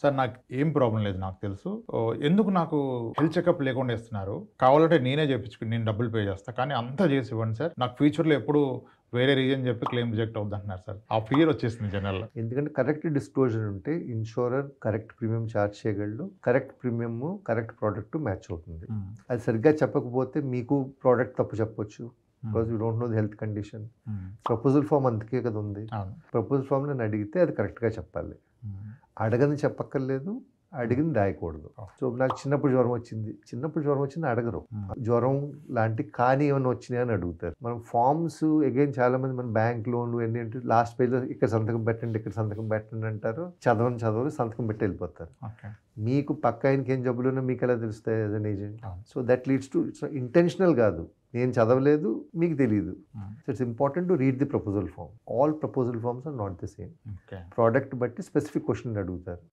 Sir నాకు ఏం problem లేదు నాకు తెలుసు. ఎందుకు నాకు హెల్త్ చెకప్ లేకుండా ఇస్తున్నారు? కావాలంటే నేనే చేపించుకుని నేను డబ్బులు పే చేస్తా. కానీ అంతా చేసి ఇవ్వండి సార్. నాకు ఫ్యూచర్‌లో ఎప్పుడు వేరే రీజన్ చెప్పి క్లెయిమ్ రిజెక్ట్ అవుద్దంటున్నారు సార్. ఆ ఫియర్ వచ్చేసింది జనాల్లో. ఎందుకంటే కరెక్ట్ డిస్క్లోజర్ ఉంటే ఇన్షూరర్ కరెక్ట్ ప్రీమియం ఛార్జ్ చేయగలడు. Correct premium, correct product match అవుతుంది. హ్మ్. అది సరిగ్గా చెప్పకపోతే మీకు ప్రోడక్ట్ తప్పు చెప్పొచ్చు. Because you don't know the health condition. హ్మ్. ప్రపోజల్ ఫామ్ అందుకే కదా ఉంది. అవును. ప్రపోజల్ ఫామ్ నేను అడిగితే అది కరెక్ట్గా చెప్పాలి. హ్మ్. అడగని చెప్పక్కర్లేదు, అడిగింది దాయకూడదు. సో నాకు చిన్నప్పుడు జ్వరం వచ్చింది అడగరు. జ్వరం లాంటి కానీ ఏమైనా వచ్చినాయి అని అడుగుతారు. మనం ఫామ్స్ అగైన్ చాలా మంది మన బ్యాంక్ లోన్లు ఎన్ని అంటే లాస్ట్ పేజ్లో ఇక్కడ సంతకం పెట్టండి, ఇక్కడ సంతకం పెట్టండి అంటారు. చదవని సంతకం పెట్టి వెళ్ళిపోతారు. ఓకే. మీకు పక్క ఆయనకి ఏం జబ్బులు ఉన్నా మీకు ఎలా తెలుస్తాయి యాజ్ అన్ ఏజెంట్? అవును. So that leads to intentional కాదు, నేను చదవలేదు మీకు తెలియదు. Hmm. So it's important to read the proposal form. All proposal forms are not the same. Okay. Product బట్టి స్పెసిఫిక్ క్వశ్చన్ అడుగుతారు.